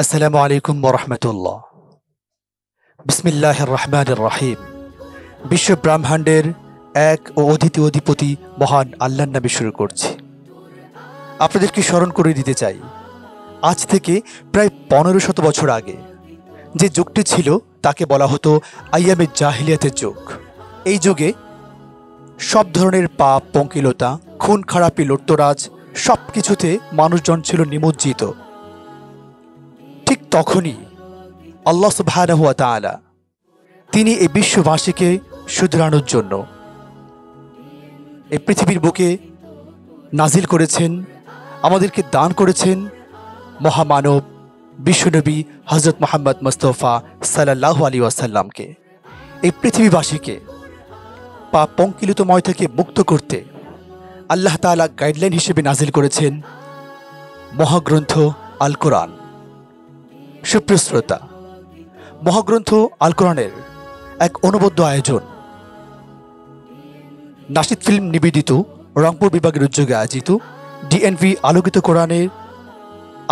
আসসালামু আলাইকুম ওয়া রাহমাতুল্লাহ। বিসমিল্লাহির রহমানির রহিম। বিশ্ব ব্রহ্মাণ্ডের এক ও অদ্বিতীয় অধিপতি মহান আল্লাহর নামে শুরু করছি। আপনাদেরকে স্মরণ করে দিতে চাই, আজ থেকে প্রায় 1500 বছর আগে যে যুগটি ছিল তাকে বলা হতো আইয়ামে জাহিলিয়াতের যুগ। এই যুগে সব ধরনের পাপ, পঙ্কিলতা, খুন খারাপি, লুটতরাজ সব কিছুতে মানুষজন ছিল নিমজ্জিত। ঠিক তখনই আল্লাহ সুবহানাহু ওয়া তাআলা তিনি এই বিশ্ববাসীকে শুধরানোর জন্য এই পৃথিবীর বুকে নাজিল করেছেন, আমাদেরকে দান করেছেন মহামানব বিশ্বনবী হযরত মুহাম্মদ মুস্তাফা সাল্লাল্লাহু আলাইহি ওয়াসাল্লামকে। এই পৃথিবীবাসীকে পাপ পঙ্কিলতাময় থেকে মুক্ত করতে আল্লাহ তাআলা গাইডলাইন হিসেবে নাজিল করেছেন মহাগ্রন্থ আল কোরআন। সুপ্রিয় শ্রোতা, মহাগ্রন্থ আল কোরআনের এক অনবদ্য আয়োজন নাশিদ ফিল্ম নিবেদিত রংপুর বিভাগের উদ্যোগে আয়োজিত ডিএনভি আলোকিত কোরআনের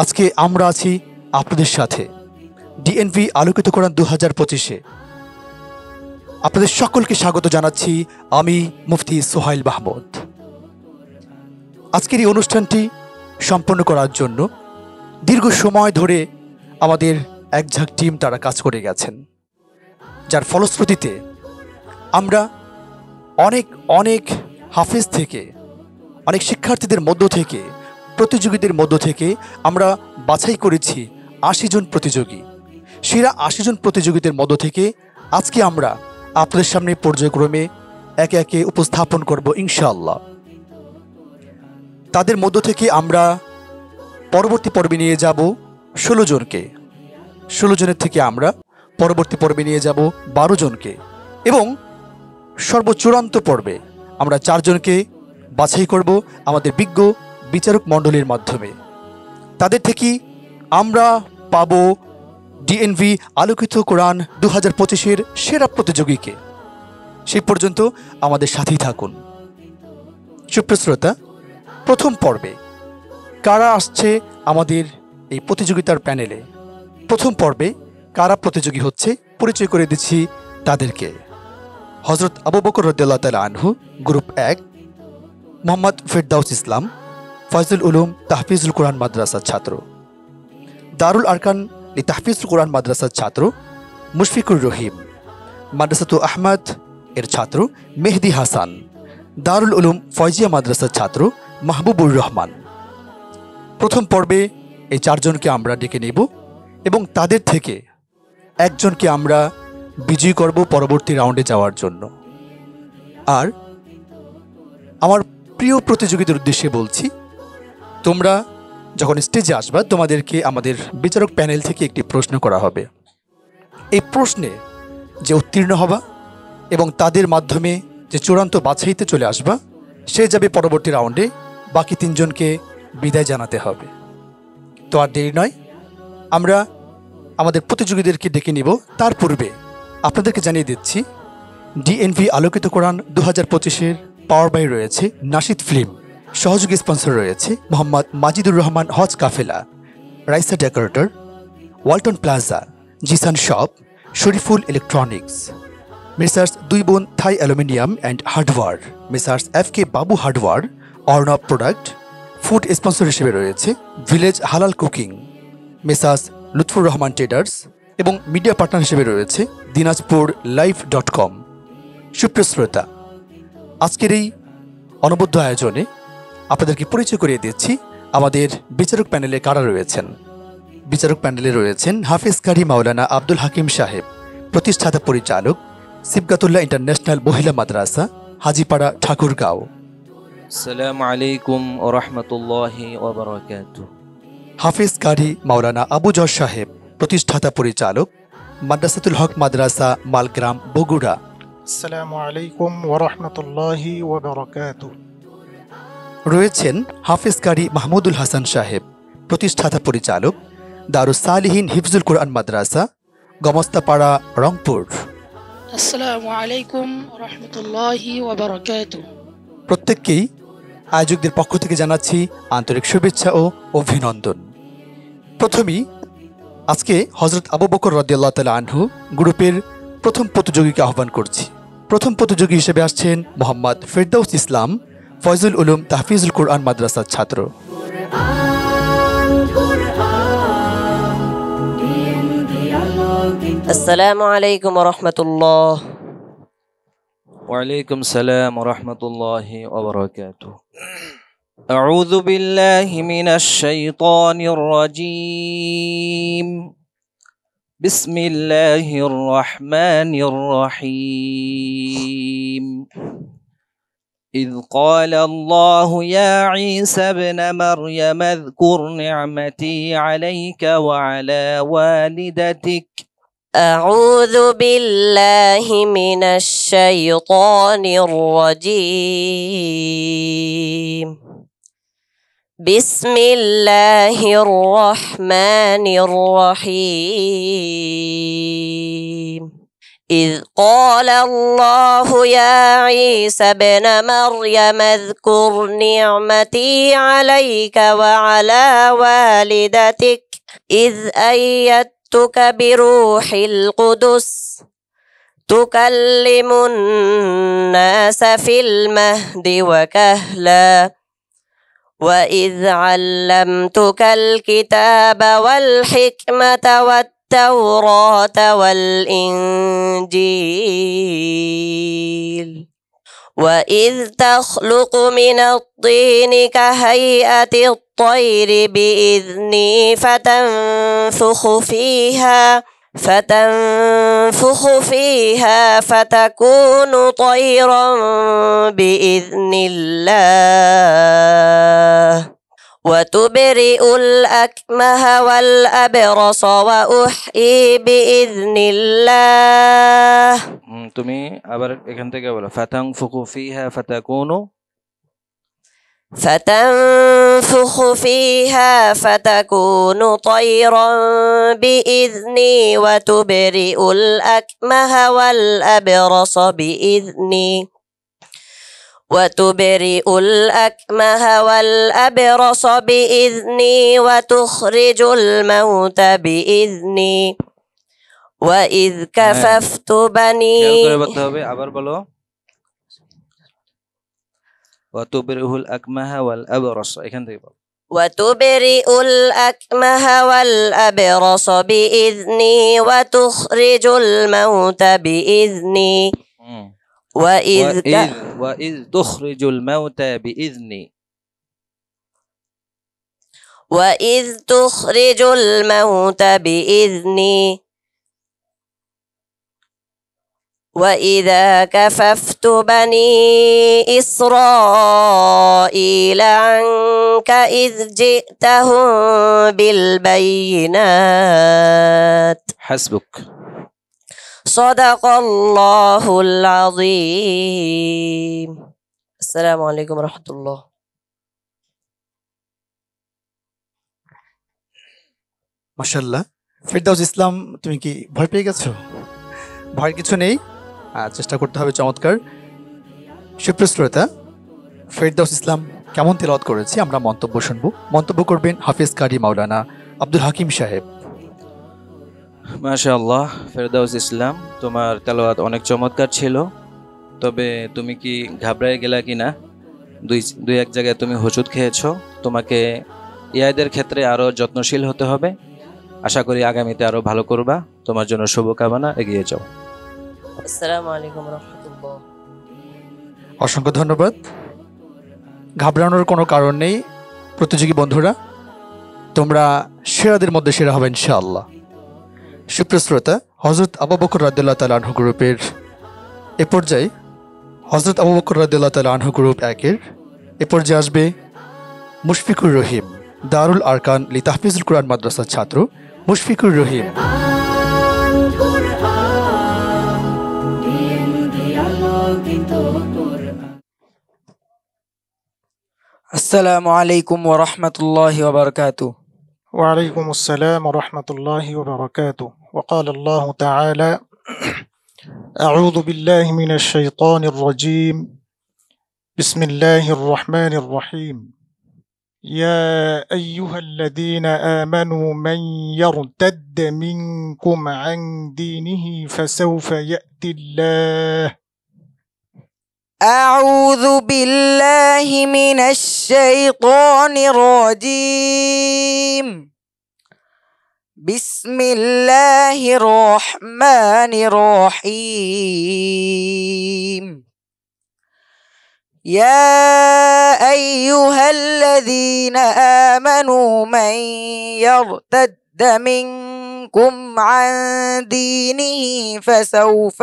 আজকে আমরা আছি আপনাদের সাথে। ডিএনভি আলোকিত কোরআন 2025-এ আপনাদের সকলকে স্বাগত জানাচ্ছি আমি মুফতি সোহাইল মাহমুদ। আজকের এই অনুষ্ঠানটি সম্পন্ন করার জন্য দীর্ঘ সময় ধরে আমাদের একঝাঁক টিম তারা কাজ করে গেছেন, যার ফলশ্রুতিতে আমরা অনেক হাফেজ থেকে, অনেক শিক্ষার্থীদের মধ্য থেকে, প্রতিযোগীদের মধ্য থেকে আমরা বাছাই করেছি 80 জন প্রতিযোগী। সেরা 80 জন প্রতিযোগীদের মধ্য থেকে আজকে আমরা আপনাদের সামনে পর্যায়ক্রমে একে একে উপস্থাপন করব ইনশাআল্লাহ। তাদের মধ্য থেকে আমরা পরবর্তী পর্বে নিয়ে যাব 16 জনকে, 16 জনের থেকে আমরা পরবর্তী পর্বে নিয়ে যাব 12 জনকে এবং সর্বচূড়ান্ত পর্বে আমরা 4 জনকে বাছাই করব আমাদের বিজ্ঞ বিচারক মণ্ডলীর মাধ্যমে। তাদের থেকে আমরা পাব ডিএনভি আলোকিত কোরআন 2025-এর সেরা প্রতিযোগীকে। সেই পর্যন্ত আমাদের সাথেই থাকুন। সুপ্রিয় শ্রোতা, প্রথম পর্বে কারা আসছে আমাদের এই প্রতিযোগিতার প্যানেলে? প্রথম পর্বে কারা প্রতিযোগী হচ্ছে পরিচয় করে দিচ্ছি তাদেরকে। হযরত আবু বকর রাদিয়াল্লাহু তাআলা আনহু, গ্রুপ 1, মোহাম্মদ ফেরদাউস ইসলাম, ফয়জুল উলুম তাহফিজুল কোরআন মাদ্রাসার ছাত্র, দারুল আরকান তাহফিজুল কোরআন মাদ্রাসার ছাত্র মুশফিকুর রহিম, মাদ্রাসাতু আহমদ এর ছাত্র মেহেদি হাসান, দারুল উলুম ফয়জিয়া মাদ্রাসার ছাত্র মাহবুবুর রহমান। প্রথম পর্বে এই 4 জনকে আমরা ডেকে নেব এবং তাদের থেকে একজনকে আমরা বিজয়ী করব পরবর্তী রাউন্ডে যাওয়ার জন্য। আর আমার প্রিয় প্রতিযোগীদের উদ্দেশ্যে বলছি, তোমরা যখন স্টেজে আসবা তোমাদেরকে আমাদের বিচারক প্যানেল থেকে একটি প্রশ্ন করা হবে। এই প্রশ্নে যে উত্তীর্ণ হবা এবং তাদের মাধ্যমে যে চূড়ান্ত বাছাইতে চলে আসবা, সে যাবে পরবর্তী রাউন্ডে। বাকি 3 জনকে বিদায় জানাতে হবে। তো আর দেরি নয়, আমরা আমাদের প্রতিযোগীদেরকে ডেকে নিব। তার পূর্বে আপনাদেরকে জানিয়ে দিচ্ছি ডিএনভি আলোকিত কোরআন 2025-এর পাওয়ার বাই রয়েছে নাশিদ ফিল্ম, সহযোগী স্পন্সর রয়েছে মোহাম্মদ মাজিদুর রহমান হজ কাফেলা, Raisa decorator, Walton plaza, Jisan shop, Shariful electronics, messrs 2 বোন Thai aluminium and hardware, messrs FK Babu hardware, Arnab product. Food sponsor হিসেবে রয়েছে ভিলেজ হালাল cooking, messrs Lutfur Rahman traders এবং মিডিয়া পার্টনার হিসেবে রয়েছে দিনাজপুর live.com। সুপ্রিয় শ্রোতা, আজকের এই অনবদ্য আয়োজনে আপনাদেরকে পরিচয় করিয়ে দিচ্ছি আমাদের বিচারক প্যানেলে কারা রয়েছেন। বিচারক প্যানেলে রয়েছেন হাফেজ কারি মাওলানা আব্দুল হাকিম সাহেব, প্রতিষ্ঠাতা পরিচালক সিবগাতুল্লাহ ইন্টারন্যাশনাল মহিলা মাদ্রাসা, হাজিপাড়া, ঠাকুরগাঁও। আসসালামু আলাইকুম ওয়া রাহমাতুল্লাহি ওয়া বারাকাতুহু। হাফেজ কারি মাওলানা আবু জর সাহেব, প্রতিষ্ঠাতা পরিচালক মাদ্রাসাতুল হক মাদ্রাসা, মালগ্রাম, বগুড়া। আসসালামু আলাইকুম ওয়া রাহমাতুল্লাহি ওয়া বারাকাতুহু। রয়েছেন হাফেজ কারি মাহমুদুল হাসান সাহেব, প্রতিষ্ঠাতা পরিচালক দারুস সালিহিন হিফজুল কোরআন মাদ্রাসা, গমস্তাপাড়া, রংপুর। আসসালামু আলাইকুম ওয়া রাহমাতুল্লাহি ওয়া বারাকাতুহু। প্রত্যেককেই আয়োজকদের পক্ষ থেকে জানাচ্ছি আন্তরিক শুভেচ্ছা ও অভিনন্দন। প্রথমেই আজকে হযরত আবু বকর রাদিয়াল্লাহু তাআলা আনহু গ্রুপের প্রথম প্রতিযোগীকে আহ্বান করছি। প্রথম প্রতিযোগী হিসেবে আসছেন মোহাম্মদ ফেরদাউস ইসলাম, ফয়জুল উলুম তাহফিজুল কুরআন মাদ্রাসার ছাত্র। আসসালামু আলাইকুম ওয়া রাহমাতুল্লাহ। وعليكم السلام ورحمة الله وبركاته. أعوذ بالله من الشيطان الرجيم. بسم الله الرحمن الرحيم. إذ قال الله يا عيسى ابن مريم اذكر نعمتي عليك وعلى والدتك. أعوذ بالله من الشيطان الرجيم. بسم الله الرحمن الرحيم. إذ قال الله يا عيسى ابن مريم اذكر نعمتي عليك وعلى والدتك إذ أيدتك بروح القدس تكلم الناس في المهد وكهلا وإذ علمتك الكتاب والحكمة والتوراة والإنجيل وإذ تخلق من الطين كهيئة الطير بإذني فتنفخ فيها فتكون طيرا بإذن الله وتبرئ الأكمه والأبرص وأحيي بإذن الله. তুমি আবার এখান থেকে বলো ফাতানফুখু ফিহা فتكون طيرا بإذني وتبرئ الأكمه والأبرص بإذني وتخرج الموت بإذني وإذ كففت بني আবার বলো وتبرئ الأكمه والأبرص এখান থেকে বলো وتبرئ الأكمه والأبرص بإذني وتخرج الموت بإذني وإذ تخرج الموتى بإذني وإذا كففت بني إسرائيل عنك إذ جئتهم بالبينات. حسبك. صدق الله العظيم. السلام عليكم ورحمة الله. মাশাআল্লাহ। ফেরদাউস ইসলাম, তুমি কি ভয় পেয়ে গেছো? ভয়ের কিছু নেই, চেষ্টা করতে হবে চমৎকার। সুপ্রিয় শ্রোতা, ফেরদাউস ইসলাম কেমন তেলাওয়াত করেছে আমরা মন্তব্য শুনবো। মন্তব্য করবেন হাফিজ কারি মাওলানা আব্দুল হাকিম সাহেব। মাশাআল্লাহ, ফেরদাউস ইসলাম, তোমার তেলাওয়াত অনেক চমৎকার ছিল। তবে তুমি কি ঘাবড়ায় গেলা কিনা? দুই এক জায়গায় তুমি হোঁচট খেয়েছো। তোমাকে ইয়াদের ক্ষেত্রে আরো যত্নশীল হতে হবে। আশা করি আগামীতে আরো ভালো করবা। তোমার জন্য শুভকামনা, এগিয়ে যাও। আসসালামু আলাইকুম রাহমাতুল্লাহ। অসংখ্য ধন্যবাদ। ঘাবড়ানোর কোনো কারণ নেই প্রতিযোগী বন্ধুরা, তোমরা সেরাদের মধ্যে সেরা হবে ইনশাআল্লাহ। সুপ্রিয় শ্রোতা, হযরত আবু বকর রাদিয়াল্লাহু তাআলা আনহু গ্রুপের এ পর্যায়ে হযরত আবু বকর রাদিয়াল্লাহু তাআলা আনহু গ্রুপ 1-এর এ পর্যায়ে আসবে মুশফিকুর রহিম, দারুল আরকান লি তাহফিজুল কুরআন মাদ্রাসার ছাত্র মুশফিকুর রহিম। আসসালামু আলাইকুম ওয়া রাহমাতুল্লাহি ওয়া বারাকাতুহু। وعليكم السلام ورحمة الله وبركاته. وقال الله تعالى: أعوذ بالله من الشيطان الرجيم. بسم الله الرحمن الرحيم. يا أيها الذين آمنوا من يرتد منكم عن دينه فسوف يأتي الله أعوذ بالله من الشيطان الرجيم بسم الله الرحمن الرحيم يا أيها الذين آمنوا من يرتد منكم عن دينه فسوف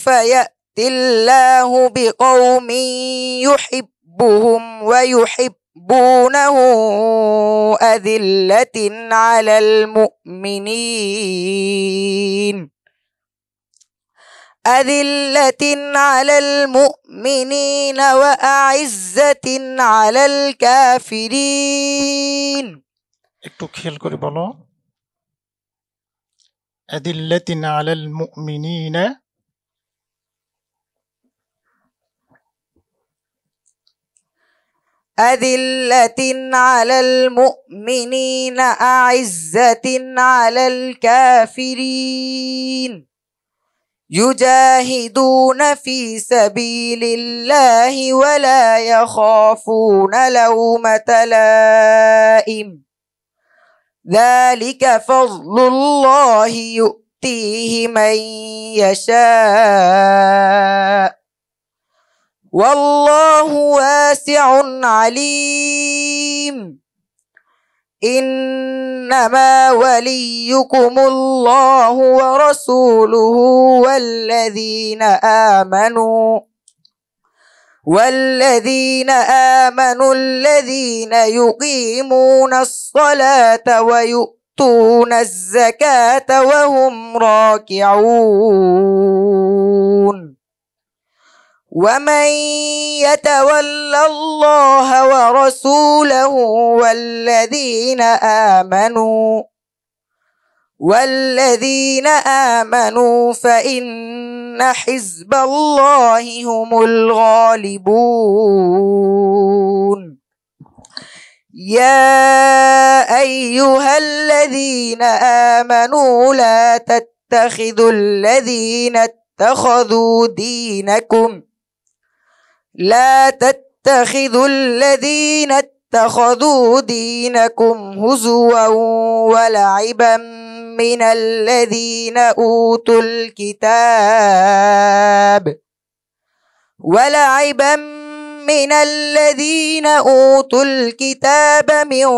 يأتي الله بقوم يحبهم ويحبونه أذلة على المؤمنين وأعزة على الكافرين একটু খেয়াল করে বলো আদিল্লাতিন আলাল মুমিনিনা أذلة على المؤمنين أعزة على الكافرين يجاهدون في سبيل الله ولا يخافون لومة لائم ذلك فضل الله يؤتيه من يشاء والله واسع عليم إنما وليكم الله ورسوله والذين آمنوا الذين يقيمون الصلاة ويؤتون الزكاة وهم راكعون ومن يتول الله ورسوله والذين آمنوا فإن حزب الله هم الغالبون يا أيها الذين آمنوا لا تتخذوا الذين اتخذوا دينكم هزوا ولعبا من الذين أوتوا الكتاب من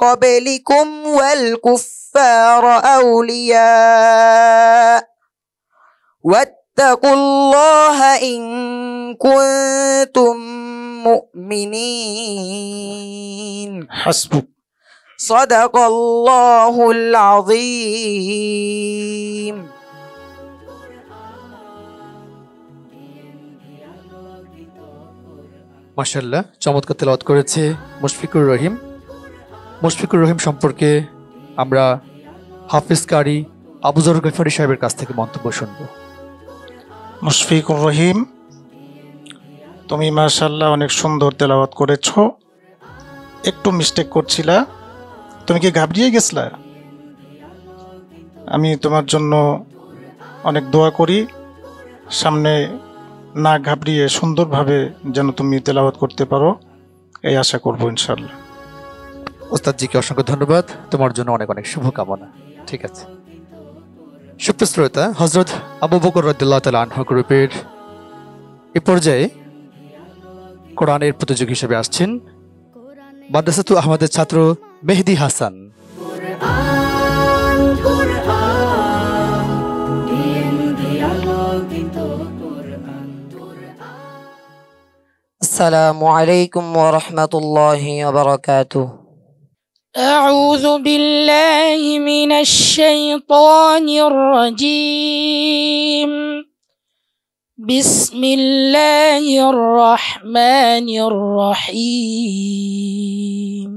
قبلكم والكفار أولياء واتقوا الله إن كنتم مؤمنين حسبك صدق الله العظيم মাশাআল্লাহ, চমৎকার তেলাওয়াত করেছে মুশফিকুর রহিম। মুশফিকুর রহিম সম্পর্কে আমরা হাফিজ কারি আবু যর গফারি সাহেবের কাছ থেকে মন্তব্য শুনবো। মুশফিকুর রহিম, তুমি মাশাআল্লাহ অনেক সুন্দর তেলাওয়াত করেছো। একটু মিস্টেক করছিলা, তুমি কি ঘাবড়িয়ে গেছলা? আমি তোমার জন্য অনেক দোয়া করি, সামনে না ঘাবড়িয়ে সুন্দরভাবে যেন তুমি তেলাওয়াত করতে পারো, এই আশা করবো ইনশাআল্লাহ। ওস্তাদজিকে অসংখ্য ধন্যবাদ, তোমার জন্য অনেক অনেক শুভকামনা। ঠিক আছে, সুপ্রিয় শ্রোতা, হযরত আবু বকর রাদিয়াল্লাহু তাআলা আনহু গ্রুপের এই পর্যায়ে কোরআনের প্রতিযোগী হিসেবে আসছেন মাদ্রাসাতু আহমদের ছাত্র মেহেদি হাসান। السلام عليكم ورحمة الله وبركاته. أعوذ بالله من الشيطان الرجيم بسم الله الرحمن الرحيم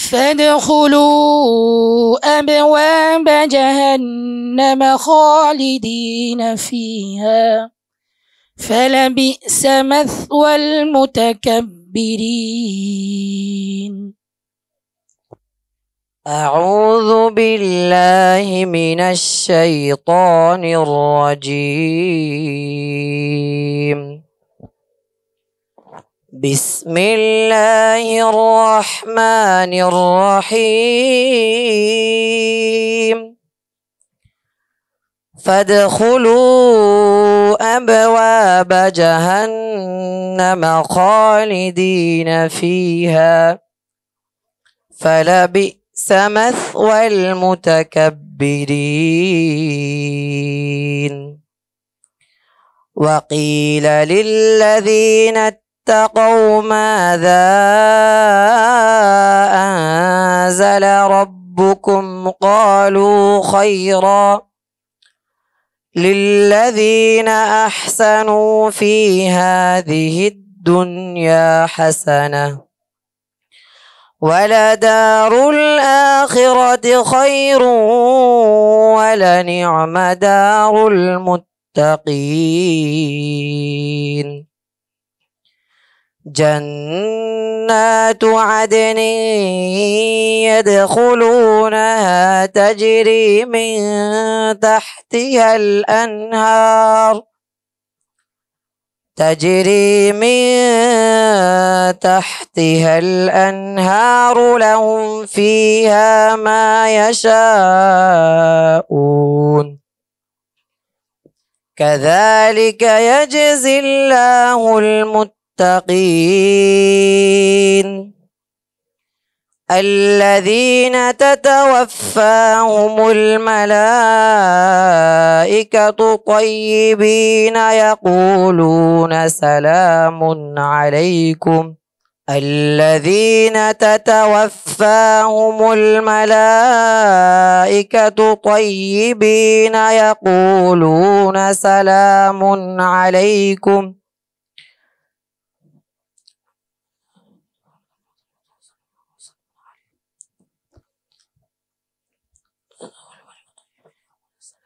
فادخلوا أبواب جهنم خالدين فيها فلبئس مثوى المتكبرين. أعوذ بالله من الشيطان الرجيم. بسم الله الرحمن الرحيم. فادخلوا أبواب جهنم خالدين فيها فلبئس مثوى المتكبرين. وقيل للذين اتقوا ماذا أنزل ربكم قالوا خيرا للذين أحسنوا في هذه الدنيا حسنة ولدار الآخرة خير ولنعم دار المتقين. جنات عدن يدخلونها تجري من تحتها الأنهار لهم فيها ما يشاءون كذلك يجزي الله المتقين الذين تتوفاهم الملائكة طيبين يقولون سلام عليكم. الذين تتوفاهم الملائكة طيبين يقولون سلام عليكم.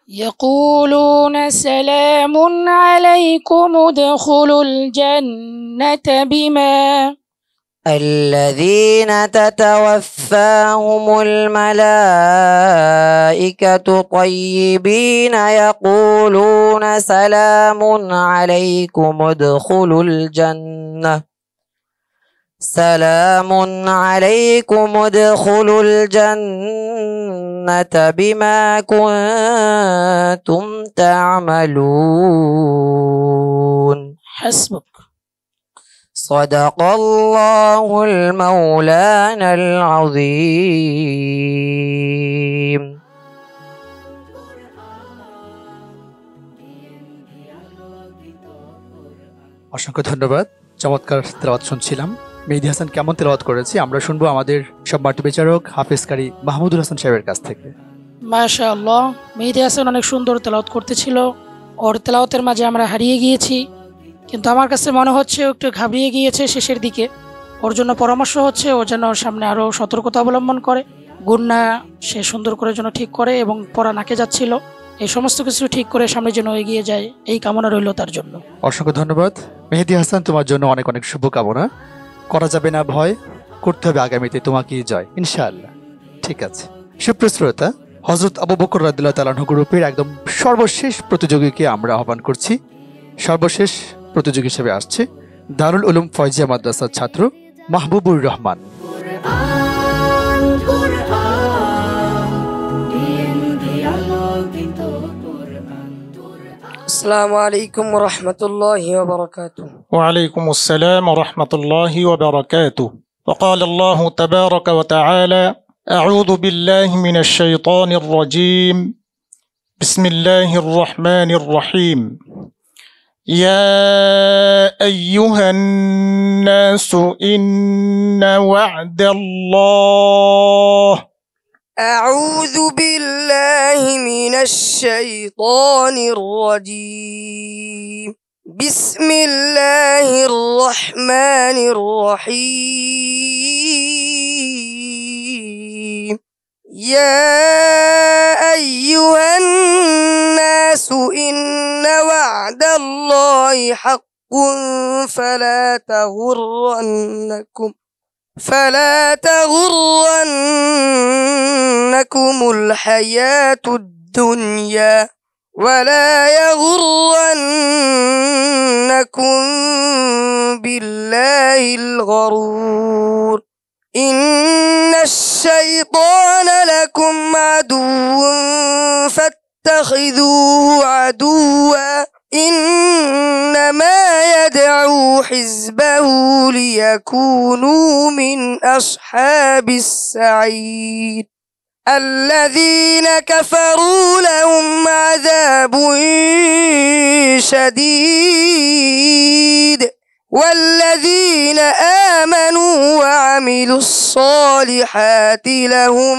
يقولون سلام عليكم ادخلوا الجنة بما. الذين تتوفاهم الملائكة طيبين يقولون سلام عليكم ادخلوا الجنة بما كنتم تعملون. حسبك. صدق الله المولانا العظيم. অসংখ্য ধন্যবাদ। চমৎকার তেলাওয়াত শুনছিলাম। মেহেদী হাসান কেমন তেলাওয়াত করেছে আমরা শুনবো আমাদের সম্মানিত বিচারক হাফেজ কারি মাহমুদুল হাসান সাহেবের কাছ থেকে। মাশাআল্লাহ, মেহেদী হাসান অনেক সুন্দর তেলাওয়াত করতেছিল। ওর তেলাওয়াতের মাঝে আমরা হারিয়ে গিয়েছি, কিন্তু আমার কাছে মনে হচ্ছে ও একটু ঘাবড়িয়ে গিয়েছে শেষের দিকে। ওর জন্য পরামর্শ হচ্ছে ও যেন ওর সামনে আরও সতর্কতা অবলম্বন করে, গুন্না সে সুন্দর করে যেন ঠিক করে এবং পড়া নাকে যাচ্ছিল, এই সমস্ত কিছু ঠিক করে সামনে যেন এগিয়ে যায়, এই কামনা রইল তার জন্য। অসংখ্য ধন্যবাদ মেহেদী হাসান, তোমার জন্য অনেক অনেক শুভকামনা। করা যাবে না ভয়, করতে হবে আগামীতে তোমাকে জয় ইনশাআল্লাহ। ঠিক আছে সুপ্রিয় শ্রোতা, হযরত আবু বকর রাদিয়াল্লাহু তাআলা আনহু গ্রুপের একদম সর্বশেষ প্রতিযোগীকে আমরা আহ্বান করছি। সর্বশেষ প্রতিযোগী হিসেবে আসছে দারুল উলুম ফয়জিয়া মাদ্রাসার ছাত্র মাহবুবুর রহমান। السلام عليكم ورحمة الله وبركاته. وعليكم السلام ورحمة الله وبركاته. وقال الله تبارك وتعالى: أعوذ بالله من الشيطان الرجيم. بسم الله الرحمن الرحيم. يا أيها الناس إن وعد الله. أعوذ بالله من الشيطان الرجيم. بسم الله الرحمن الرحيم. يا أيها الناس إن وعد الله فلا تغرنكم الحياة الدنيا ولا يغرنكم بالله الغرور إن الشيطان لكم عدو فاتخذوه عدوا إنما يدعو حزبه ليكونوا من أصحاب السعير الذين كفروا لهم عذاب شديد والذين آمنوا وعملوا الصالحات لهم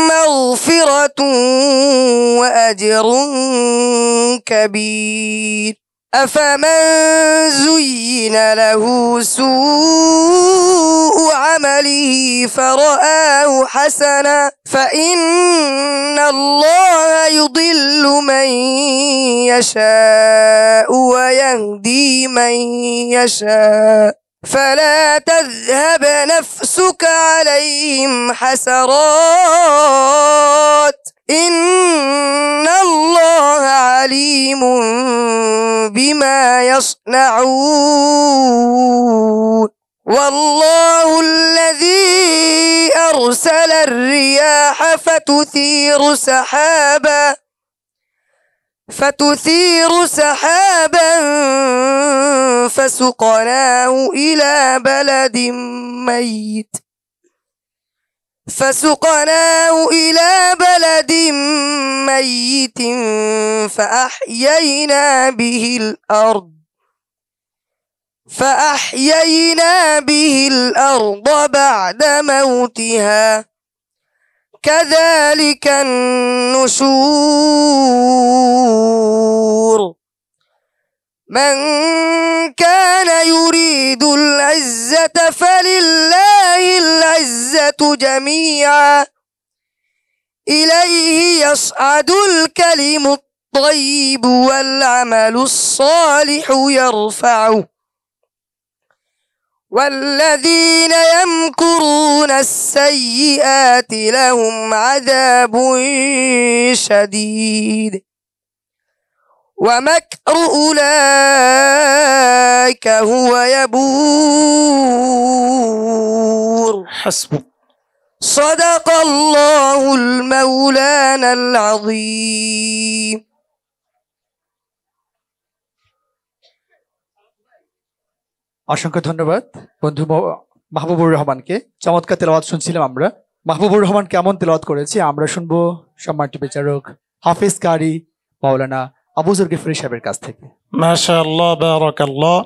مغفرة وأجر كبير أفمن زين له سوء عمله فرآه حسنا فإن الله يضل من يشاء ويهدي من يشاء فلا تذهب نفسك عليهم حسرات إن الله عليم بما يصنعون والله الذي أرسل الرياح فتثير سحابا فسقناه إلى بلد ميت فأحيينا به الأرض بعد موتها كذلك النشور من كان يريد العزة فلله العزة جميعا إليه يصعد الكلم الطيب والعمل الصالح يرفعه والذين يمكرون السيئات لهم عذاب شديد ومكر أولئك هو يبور حسبك. صدق الله المولانا العظيم অসংখ্য ধন্যবাদ বন্ধু মাহবুবুর রহমানকে। চমৎকার তেলাওয়াত শুনছিলাম আমরা। মাহবুবুর রহমান কেমন তেলাওয়াত করেছে আমরা শুনবো সম্মানিত বিচারক হাফিজ কারি মাওলানা আবুজর গফরি সাহেবের কাছ থেকে। মাশাআল্লাহ, বারাকাল্লাহ।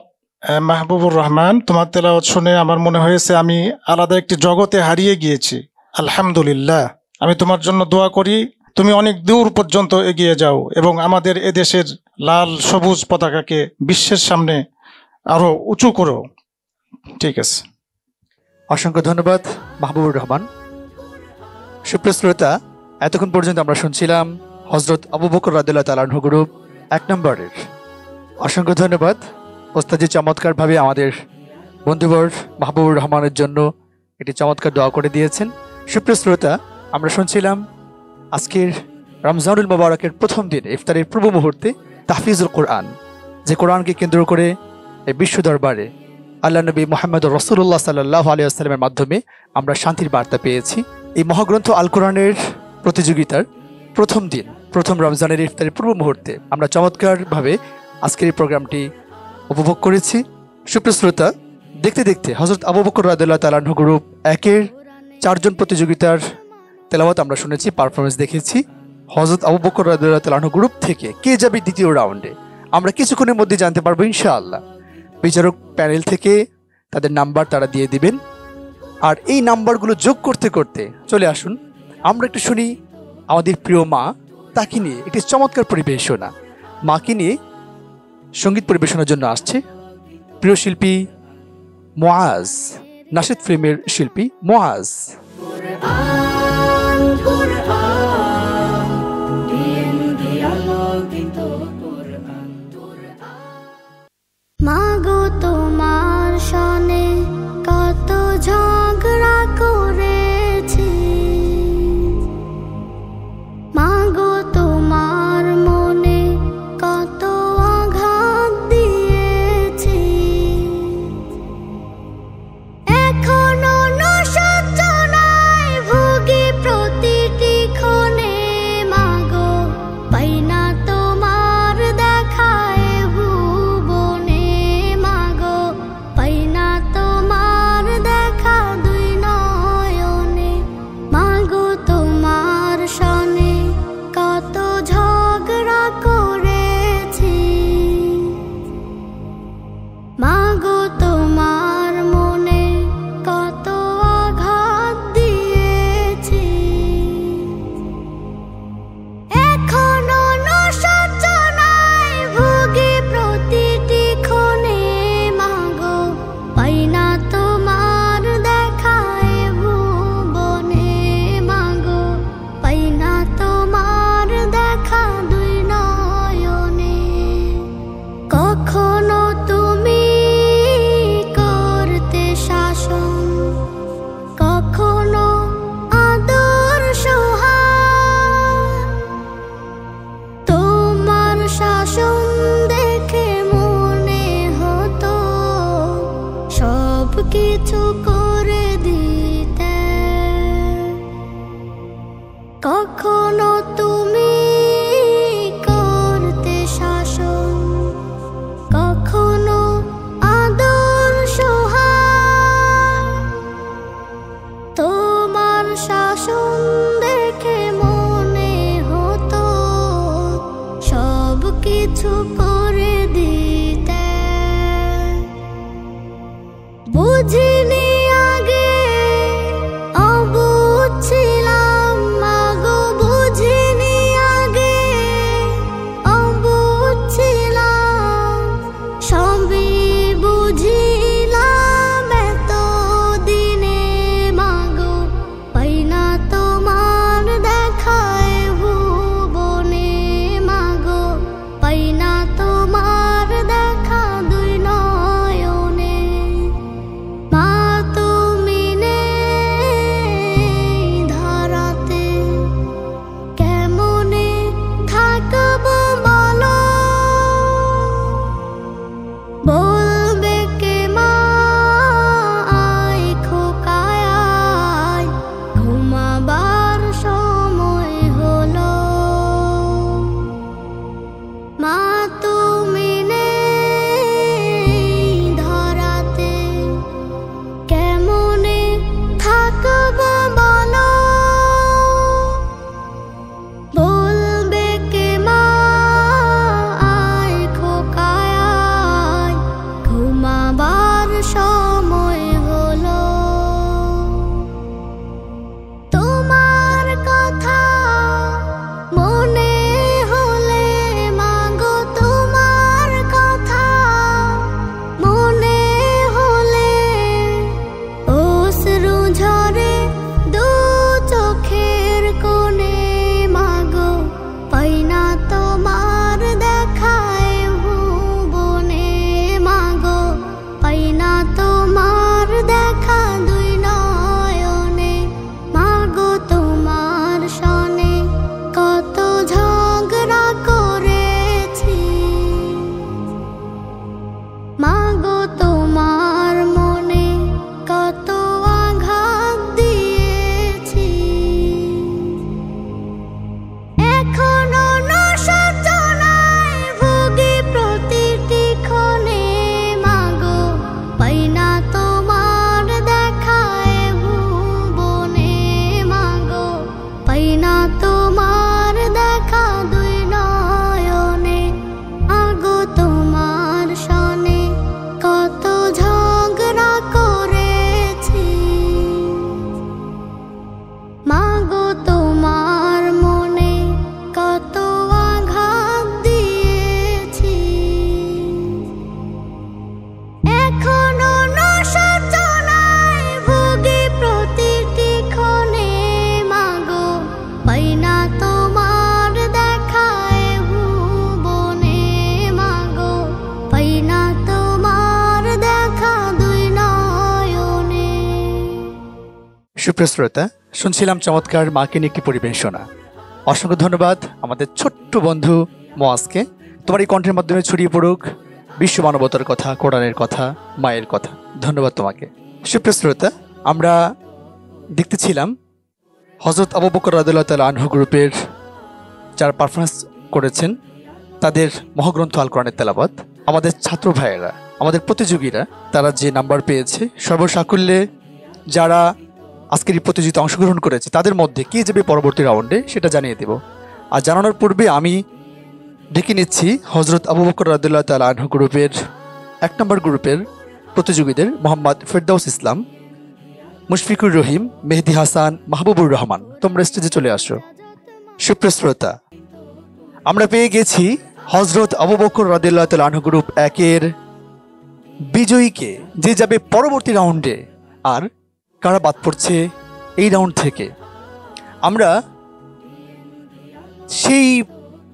মাহবুবুর রহমান, তোমার তেলাওয়াত শুনে আমার মনে হয়েছে আমি আলাদা একটি জগতে হারিয়ে গিয়েছি। আলহামদুলিল্লাহ। আমি তোমার জন্য দোয়া করি তুমি অনেক দূর পর্যন্ত এগিয়ে যাও এবং আমাদের এদেশের লাল সবুজ পতাকাকে বিশ্বের সামনে আরো উঁচু করো। ঠিক আছে, অসংখ্য ধন্যবাদ মাহবুবুর রহমান। সুপ্রিয় শ্রোতা, এতক্ষণ পর্যন্ত আমরা শুনছিলাম হজরত আবু বকর রাদিয়াল্লাহু তাআলা আনহু গ্রুপ 1 নম্বরের। অসংখ্য ধন্যবাদ ওস্তাদজি চমৎকারভাবে আমাদের বন্ধুবর মাহবুবুর রহমানের জন্য একটি চমৎকার দোয়া করে দিয়েছেন। সুপ্রিয় শ্রোতা, আমরা শুনছিলাম আজকের রমজানুল মুবারকের প্রথম দিন ইফতারের পূর্ব মুহূর্তে তাহফিজুল কোরআন, যে কোরআনকে কেন্দ্র করে এই বিশ্ব দরবারে আল্লাহ নবী মুহাম্মদ রাসূলুল্লাহ সাল্লাল্লাহু আলাইহি ওয়াসাল্লামের মাধ্যমে আমরা শান্তির বার্তা পেয়েছি। এই মহাগ্রন্থ আল কোরআনের প্রতিযোগিতার প্রথম দিন, প্রথম রমজানের ইফতারের পূর্ব মুহূর্তে আমরা চমৎকারভাবে আজকের এই প্রোগ্রামটি উপভোগ করেছি। সুপ্রিয় শ্রোতা, দেখতে দেখতে হযরত আবু বকর রাদিয়াল্লাহু তাআলা আনহু গ্রুপ 1-এর 4 জন প্রতিযোগিতার তেলাওয়াত আমরা শুনেছি, পারফরমেন্স দেখেছি। হযরত আবু বকর রাদিয়াল্লাহু তাআলা আনহু গ্রুপ থেকে কে যাবে দ্বিতীয় রাউন্ডে আমরা কিছুক্ষণের মধ্যে জানতে পারবো ইনশাআল্লাহ। বিচারক প্যানেল থেকে তাদের নাম্বার তারা দিয়ে দিবেন, আর এই নাম্বারগুলো যোগ করতে করতে চলে আসুন আমরা একটু শুনি আমাদের প্রিয় মা, তাকে নিয়ে একটি চমৎকার পরিবেশনা। মাকে নিয়ে সঙ্গীত পরিবেশনার জন্য আসছে প্রিয় শিল্পী মুআজ, নাশিদ ফিল্মের শিল্পী মুআজ। কোরআন, কোরআন, কিছু করে দিতে। কখনো তুমি করতে শাসন, কখনো আদর সহায়। তোমার শাসন দেখে মনে হতো সব কিছু করে দিতে। বুঝিনি আগে, অবুঝ ছিলাম মাগো, বুঝিনি আগে, অবুঝ ছিলাম। সবই বুঝিলাম এত দিনে মাগো, পাই না তোমার দেখায় ভুবনে মাগো, পাই না তোমার দেখা দুই নয়নে। মা তুমি নেই ধরাতে, কেমনে থাকবো বলো? বলবে কে মা আয় খোকায় আয়, ঘুমাবার সময় হলো। মা তুমি নেই ধরাতে, কেমনে থাকবো বলো? বলবে কে মা আয় খোকায় আয়, ঘুমাবার সময় হলো। তোমার কথা মনে হলে মাগো, তোমার কথা মনে হলে অশ্রু ঝরে দু চোখের কোণে মাগো, পাই না তোমার দেখায় ভুবনে মাগো, পাই না তোমার দেখা দুই নয়নে। মাগো তোমার সনে কত ঝগড়া করেছি, মাগো তোমার মনে কত আঘাত দিয়েছি। এখনো নশোচনায় ভুগি প্রতিটি ক্ষণে মাগো, পাই না তোমার দেখায় ভুবনে মাগো, পাই না তোমার দেখা দুই নয়নে। মাগো তোমার সনে কত ঝগড়া করেছি, মাগো তোমার মনে কত আঘাত দিয়েছি। এখনো নশোচনায় ভুগি প্রতিটি ক্ষণে মাগো, পাই না তোমার দেখায় ভুবনে মাগো, পাই না তোমার দেখা দুই নয়নে। সুপ্রিয় শ্রোতা, শুনছিলাম চমৎকার মাকে নিয়ে একটি পরিবেশনা। অসংখ্য ধন্যবাদ আমাদের ছোট্ট বন্ধু মোয়াজকে। তোমার এই কণ্ঠের মাধ্যমে ছড়িয়ে পড়ুক বিশ্ব মানবতার কথা, কোরআনের কথা, মায়ের কথা। ধন্যবাদ তোমাকে। সুপ্রিয় শ্রোতা, আমরা দেখতেছিলাম হযরত আবু বকর রাদিয়াল্লাহু তাআলা আনহু গ্রুপের যারা পারফরমেন্স করেছেন তাদের মহাগ্রন্থ আল কোরআনের তেলাওয়াত। আমাদের ছাত্র ভাইয়েরা, আমাদের প্রতিযোগীরা, তারা যে নাম্বার পেয়েছে সর্বসাকুল্যে যারা আজকের এই প্রতিযোগিতায় অংশগ্রহণ করেছে তাদের মধ্যে কে যাবে পরবর্তী রাউন্ডে সেটা জানিয়ে দেব। আর জানানোর পূর্বে আমি ডেকে নিচ্ছি হযরত আবু বকর রাদিয়াল্লাহু তাআলা আনহু গ্রুপের 1 নম্বর গ্রুপের প্রতিযোগীদের মোহাম্মদ ফেরদাউস ইসলাম, মুশফিকুর রহিম, মেহেদি হাসান, মাহবুবুর রহমান। তোমরা স্টেজে চলে আসো। সুপ্রিয় শ্রোতা, আমরা পেয়ে গেছি হযরত আবু বকর রাদিয়াল্লাহু তাআলা আনহু গ্রুপ 1-এর বিজয়ীকে, যে যাবে পরবর্তী রাউন্ডে। আর কারা বাদ পড়ছে এই রাউন্ড থেকে, আমরা সেই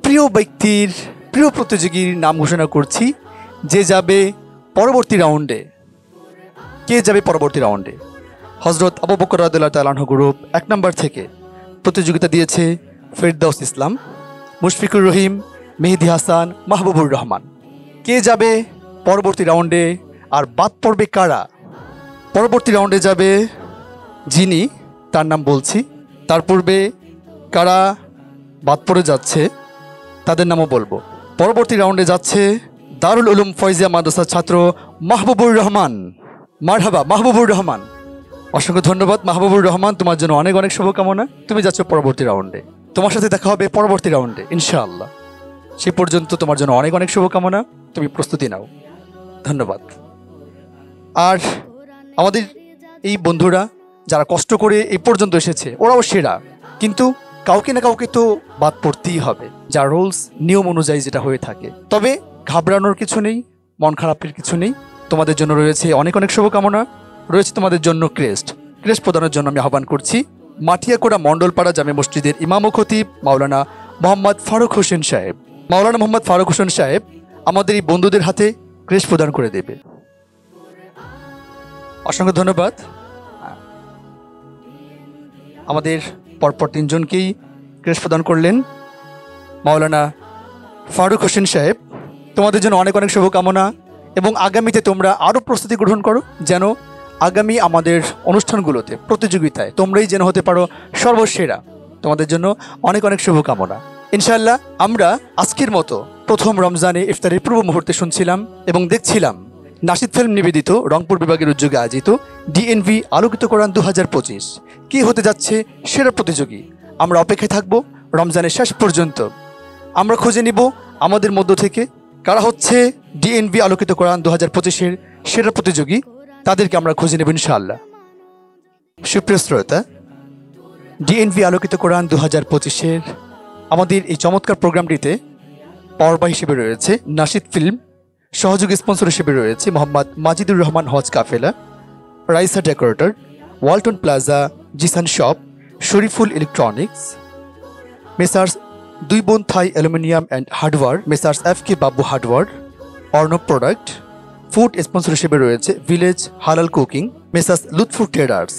প্রিয় ব্যক্তির, প্রিয় প্রতিযোগীর নাম ঘোষণা করছি যে যাবে পরবর্তী রাউন্ডে। কে যাবে পরবর্তী রাউন্ডে? হযরত আবু বকর রাদিয়াল্লাহু তাআলা আনহু গ্রুপ 1 নম্বর থেকে প্রতিযোগিতা দিয়েছে ফেরদাউস ইসলাম, মুশফিকুর রহিম, মেহেদি হাসান, মাহবুবুর রহমান। কে যাবে পরবর্তী রাউন্ডে আর বাদ পড়বে কারা? পরবর্তী রাউন্ডে যাবে যিনি, তার নাম বলছি। তার পূর্বে কারা বাদ পড়ে যাচ্ছে তাদের নামও বলবো। পরবর্তী রাউন্ডে যাচ্ছে দারুল উলুম ফয়জিয়া মাদ্রাসার ছাত্র মাহবুবুর রহমান। মারহাবা মাহবুবুর রহমান, অসংখ্য ধন্যবাদ মাহবুবুর রহমান, তোমার জন্য অনেক অনেক শুভকামনা। তুমি যাচ্ছ পরবর্তী রাউন্ডে, তোমার সাথে দেখা হবে পরবর্তী রাউন্ডে ইনশাআল্লাহ। সে পর্যন্ত তোমার জন্য অনেক অনেক শুভকামনা, তুমি প্রস্তুতি নাও। ধন্যবাদ। আর আমাদের এই বন্ধুরা যারা কষ্ট করে এই পর্যন্ত এসেছে ওরাও সেরা, কিন্তু কাউকে না কাউকে তো বাদ পড়তেই হবে, যা রুলস নিয়ম অনুযায়ী যেটা হয়ে থাকে। তবে ঘাবড়ানোর কিছু নেই, মন খারাপের কিছু নেই। তোমাদের জন্য রয়েছে অনেক অনেক শুভকামনা, রয়েছে তোমাদের জন্য ক্রেস্ট প্রদানের জন্য আমি আহ্বান করছি মাটিয়াকোড়া মণ্ডলপাড়া জামে মসজিদের ইমাম ও খতিব মাওলানা মোহাম্মদ ফারুক হোসেন সাহেব। মাওলানা মোহাম্মদ ফারুক হোসেন সাহেব আমাদের এই বন্ধুদের হাতে ক্রেস্ট প্রদান করে দেবে। অসংখ্য ধন্যবাদ। আমাদের পরপর তিনজনকেই ক্রেস্ট প্রদান করলেন মাওলানা ফারুক হোসেন সাহেব। তোমাদের জন্য অনেক অনেক শুভকামনা এবং আগামীতে তোমরা আরও প্রস্তুতি গ্রহণ করো, যেন আগামী আমাদের অনুষ্ঠানগুলোতে প্রতিযোগিতায় তোমরাই যেন হতে পারো সর্বসেরা। তোমাদের জন্য অনেক অনেক শুভকামনা। ইনশাআল্লাহ আমরা আজকের মতো প্রথম রমজানে ইফতারের পূর্ব মুহূর্তে শুনছিলাম এবং দেখছিলাম নাশিদ ফিল্ম নিবেদিত রংপুর বিভাগের উদ্যোগে আয়োজিত ডিএনভি আলোকিত কোরআন 2025 কি হতে যাচ্ছে সেরা প্রতিযোগী। আমরা অপেক্ষায় থাকবো রমজানের শেষ পর্যন্ত। আমরা খুঁজে নিব আমাদের মধ্য থেকে কারা হচ্ছে ডিএনভি আলোকিত কোরআন 2025-এর সেরা প্রতিযোগী, তাদেরকে আমরা খুঁজে নেব ইনশাআল্লাহ। সুপ্রিয় শ্রোতা, ডিএনভি আলোকিত কোরআন 2025-এর আমাদের এই চমৎকার প্রোগ্রামটিতে পর্বা হিসেবে রয়েছে নাশিদ ফিল্ম, সহযোগী স্পন্সর হিসেবে রয়েছে মোহাম্মদ মাজিদুর রহমান হজ কাফেলা, Raisa decorator, Walton plaza, Jisan shop, Shariful electronics, messrs দুই বোন Thai aluminium and hardware, messrs FK Babu hardware, Arnab product. Food sponsor হিসেবে রয়েছে ভিলেজ হালাল কুকিং, মেসার্স লুৎফুর ট্রেডার্স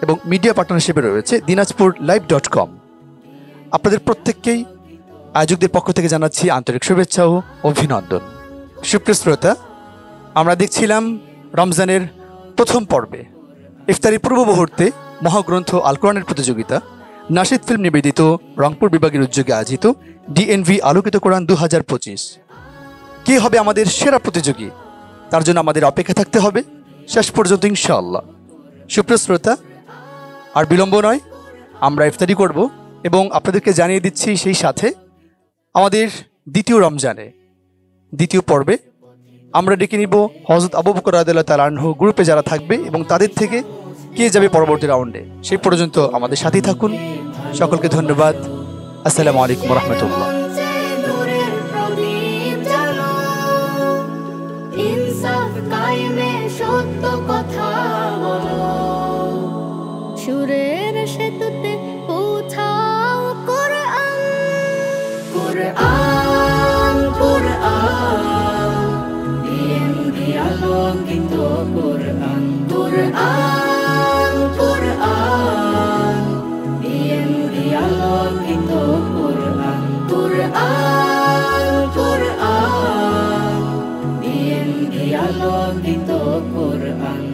এবং মিডিয়া পার্টনার হিসেবে রয়েছে দিনাজপুর live.com। আপনাদের প্রত্যেককেই আয়োজকদের পক্ষ থেকে জানাচ্ছি আন্তরিক শুভেচ্ছা ও অভিনন্দন। সুপ্রিয় শ্রোতা, আমরা দেখছিলাম রমজানের প্রথম পর্বে ইফতারি পূর্ব মুহূর্তে মহাগ্রন্থ আল কোরআনের প্রতিযোগিতা নাশিদ ফিল্ম নিবেদিত রংপুর বিভাগের উদ্যোগে আয়োজিত ডিএনভি আলোকিত কোরআন 2025। কে হবে আমাদের সেরা প্রতিযোগী, তার জন্য আমাদের অপেক্ষা থাকতে হবে শেষ পর্যন্ত ইনশাআল্লাহ। সুপ্রিয় শ্রোতা, আর বিলম্ব নয়, আমরা ইফতারি করব এবং আপনাদেরকে জানিয়ে দিচ্ছি সেই সাথে আমাদের দ্বিতীয় রমজানে দ্বিতীয় পর্বে আমরা ডেকে নিব হযরত আবু বকর রাদিয়াল্লাহু তাআলা আনহু গ্রুপে যারা থাকবে এবং তাদের থেকে কে যাবে পরবর্তী রাউন্ডে। সেই পর্যন্ত আমাদের সাথেই থাকুন। সকলকে ধন্যবাদ। আসসালামু আলাইকুম ওয়া রাহমাতুল্লাহ। সুরের সেতুতে পৌঁছাও কোরআন, কোরআন কোরআন, ডিএনভি আলোকিত কোরআন, কোরআন কোরআন, ডিএনভি আলোকিত কোরআন, কোরআন কোরআন, ডিএনভি আলোকিত কোরআন।